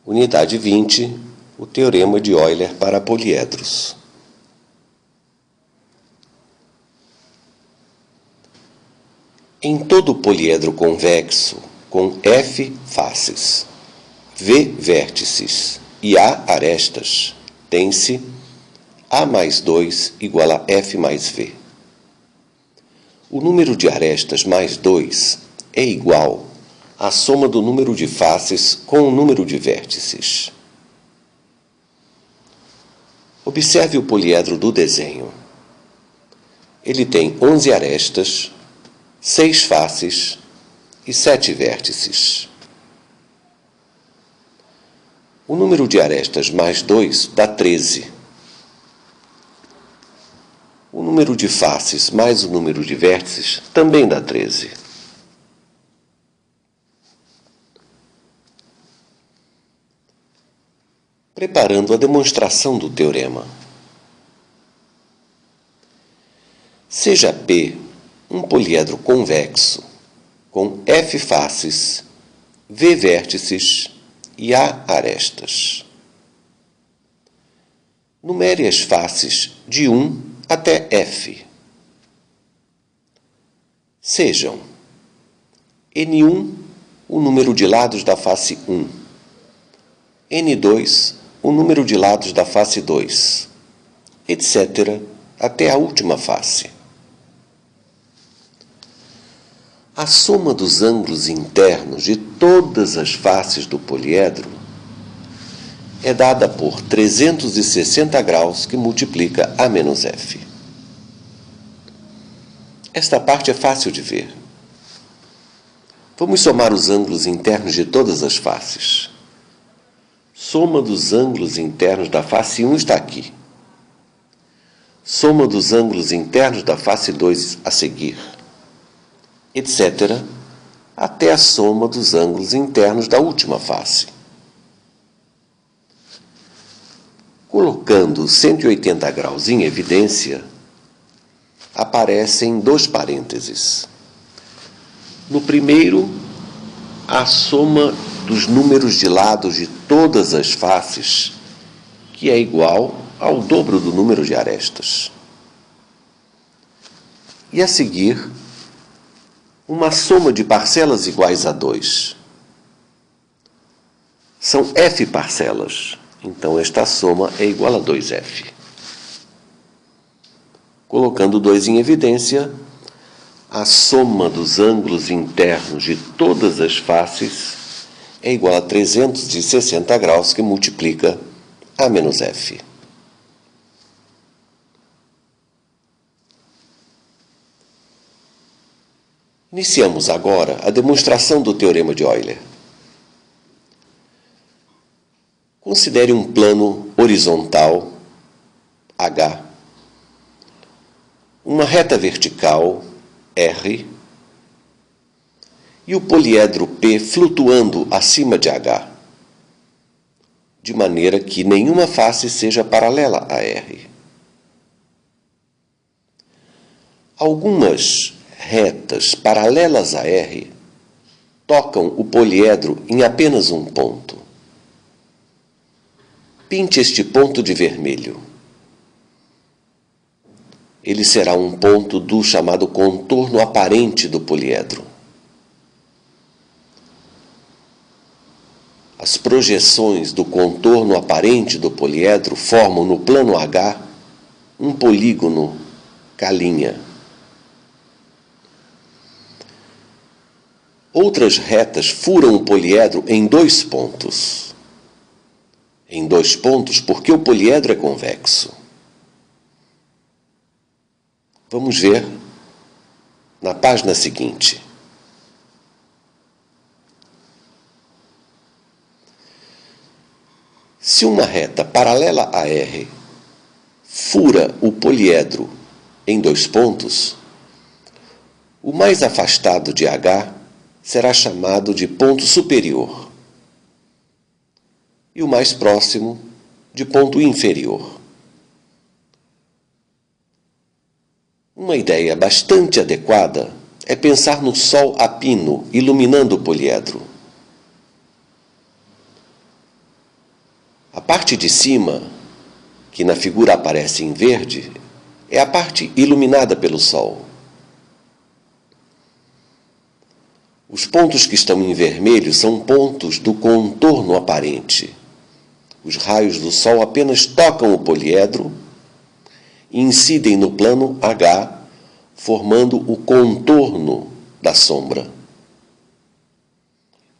Unidade 20, o Teorema de Euler para poliedros. Em todo poliedro convexo com F faces, V vértices e A arestas, tem-se A mais 2 igual a F mais V. O número de arestas mais 2 é igual à soma do número de faces com o número de vértices. Observe o poliedro do desenho. Ele tem 11 arestas, 6 faces e 7 vértices. O número de arestas mais 2 dá 13. O número de faces mais o número de vértices também dá 13. Preparando a demonstração do teorema. Seja P um poliedro convexo com F faces, V vértices e A arestas. Numere as faces de 1 até F. Sejam N1 o número de lados da face 1, N2 o número de lados da face 2, etc., até a última face. A soma dos ângulos internos de todas as faces do poliedro é dada por 360 graus, que multiplica A menos F. Esta parte é fácil de ver. Vamos somar os ângulos internos de todas as faces. Soma dos ângulos internos da face 1 está aqui. Soma dos ângulos internos da face 2 a seguir, etc., até a soma dos ângulos internos da última face. Colocando 180 graus em evidência, aparecem 2 parênteses. No primeiro, a soma dos números de lados de todas as faces, que é igual ao dobro do número de arestas. E a seguir, uma soma de parcelas iguais a 2. São F parcelas, então esta soma é igual a 2F. Colocando 2 em evidência, a soma dos ângulos internos de todas as faces é igual a 360 graus, que multiplica A menos F. Iniciamos agora a demonstração do Teorema de Euler. Considere um plano horizontal, H, uma reta vertical, R, e o poliedro P flutuando acima de H, de maneira que nenhuma face seja paralela a R. Algumas retas paralelas a R tocam o poliedro em apenas um ponto. Pinte este ponto de vermelho. Ele será um ponto do chamado contorno aparente do poliedro. As projeções do contorno aparente do poliedro formam no plano H um polígono K'. Outras retas furam o poliedro em 2 pontos. Em 2 pontos porque o poliedro é convexo. Vamos ver na página seguinte. Se uma reta paralela a R fura o poliedro em 2 pontos, o mais afastado de H será chamado de ponto superior e o mais próximo de ponto inferior. Uma ideia bastante adequada é pensar no Sol a pino iluminando o poliedro. A parte de cima, que na figura aparece em verde, é a parte iluminada pelo Sol. Os pontos que estão em vermelho são pontos do contorno aparente. Os raios do Sol apenas tocam o poliedro e incidem no plano H, formando o contorno da sombra.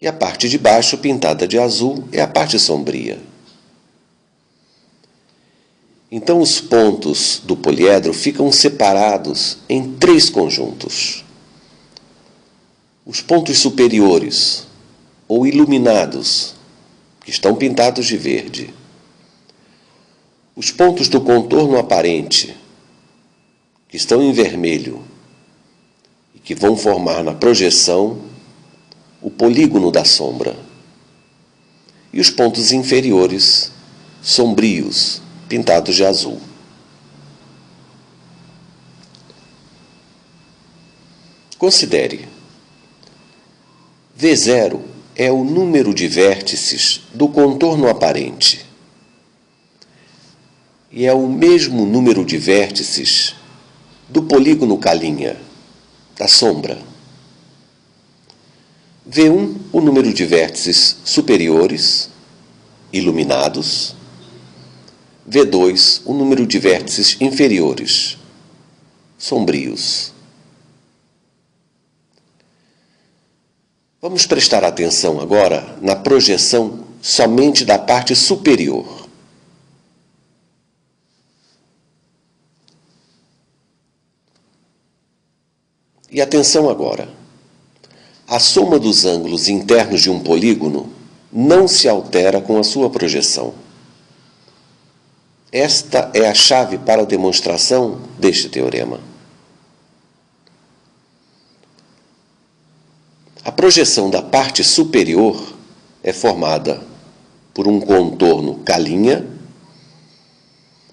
E a parte de baixo, pintada de azul, é a parte sombria. Então, os pontos do poliedro ficam separados em 3 conjuntos. Os pontos superiores, ou iluminados, que estão pintados de verde. Os pontos do contorno aparente, que estão em vermelho, e que vão formar na projeção o polígono da sombra. E os pontos inferiores, sombrios, pintados de azul. Considere. V0 é o número de vértices do contorno aparente. E é o mesmo número de vértices do polígono K', da sombra. V1, o número de vértices superiores, iluminados. V2, o número de vértices inferiores, sombrios. Vamos prestar atenção agora na projeção somente da parte superior. E atenção agora. A soma dos ângulos internos de um polígono não se altera com a sua projeção. Esta é a chave para a demonstração deste teorema. A projeção da parte superior é formada por um contorno K'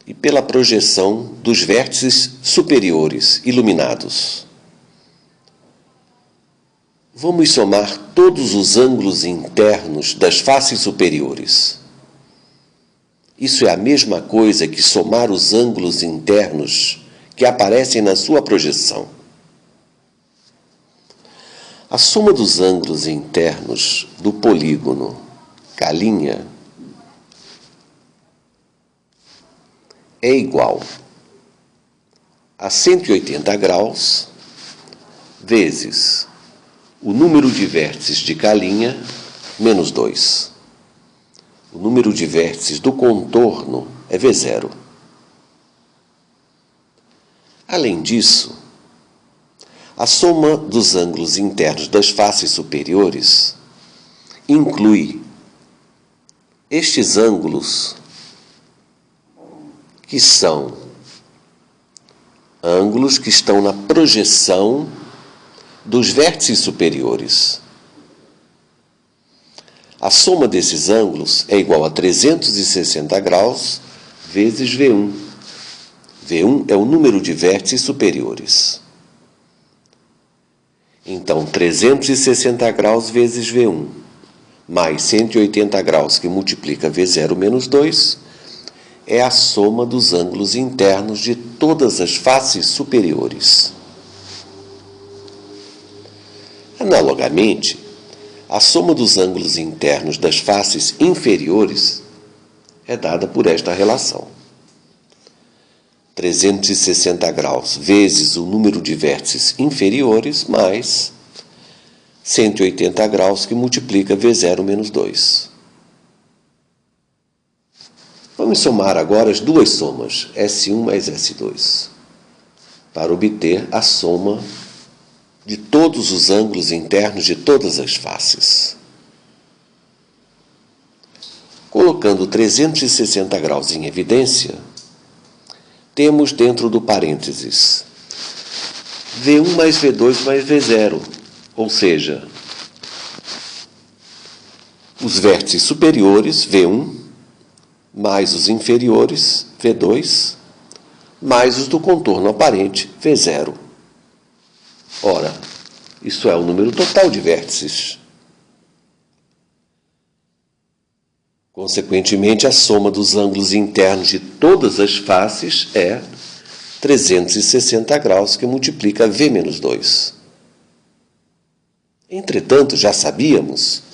e pela projeção dos vértices superiores iluminados. Vamos somar todos os ângulos internos das faces superiores. Isso é a mesma coisa que somar os ângulos internos que aparecem na sua projeção. A soma dos ângulos internos do polígono K' é igual a 180 graus vezes o número de vértices de K' menos 2. O número de vértices do contorno é V0. Além disso, a soma dos ângulos internos das faces superiores inclui estes ângulos, que são ângulos que estão na projeção dos vértices superiores. A soma desses ângulos é igual a 360 graus vezes V1. V1 é o número de vértices superiores. Então, 360 graus vezes V1, mais 180 graus, que multiplica V0 menos 2, é a soma dos ângulos internos de todas as faces superiores. Analogamente, a soma dos ângulos internos das faces inferiores é dada por esta relação. 360 graus vezes o número de vértices inferiores, mais 180 graus, que multiplica V0 menos 2. Vamos somar agora as duas somas, S1 mais S2, para obter a soma de todos os ângulos internos de todas as faces. Colocando 360 graus em evidência, temos dentro do parênteses V1 mais V2 mais V0, ou seja, os vértices superiores, V1, mais os inferiores, V2, mais os do contorno aparente, V0. Ora, isso é o número total de vértices. Consequentemente, a soma dos ângulos internos de todas as faces é 360 graus, que multiplica V menos 2. Entretanto, já sabíamos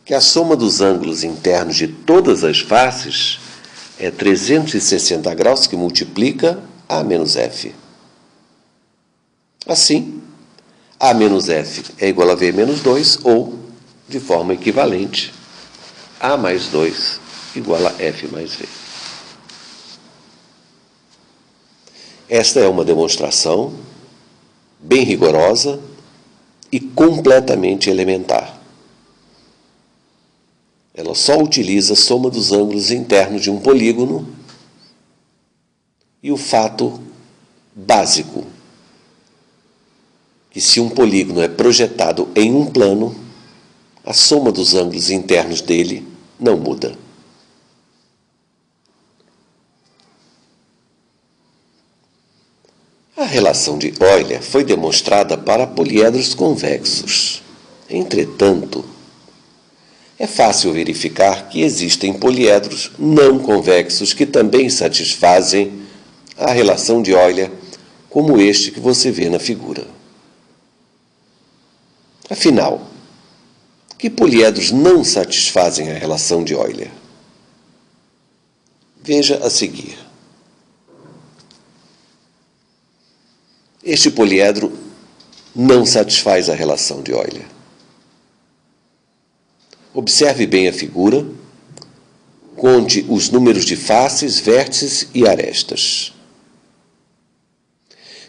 que a soma dos ângulos internos de todas as faces é 360 graus, que multiplica A menos F. Assim, A menos F é igual a V menos 2, ou, de forma equivalente, A mais 2 igual a F mais V. Esta é uma demonstração bem rigorosa e completamente elementar. Ela só utiliza a soma dos ângulos internos de um polígono e o fato básico que, se um polígono é projetado em um plano, a soma dos ângulos internos dele não muda. A relação de Euler foi demonstrada para poliedros convexos. Entretanto, é fácil verificar que existem poliedros não convexos que também satisfazem a relação de Euler, como este que você vê na figura. Afinal, que poliedros não satisfazem a relação de Euler? Veja a seguir. Este poliedro não satisfaz a relação de Euler. Observe bem a figura, conte os números de faces, vértices e arestas.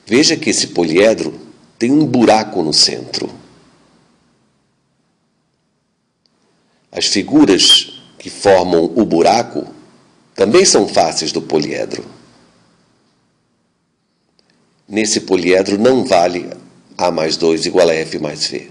Veja que esse poliedro tem um buraco no centro. As figuras que formam o buraco também são faces do poliedro. Nesse poliedro não vale A mais 2 igual a F mais V.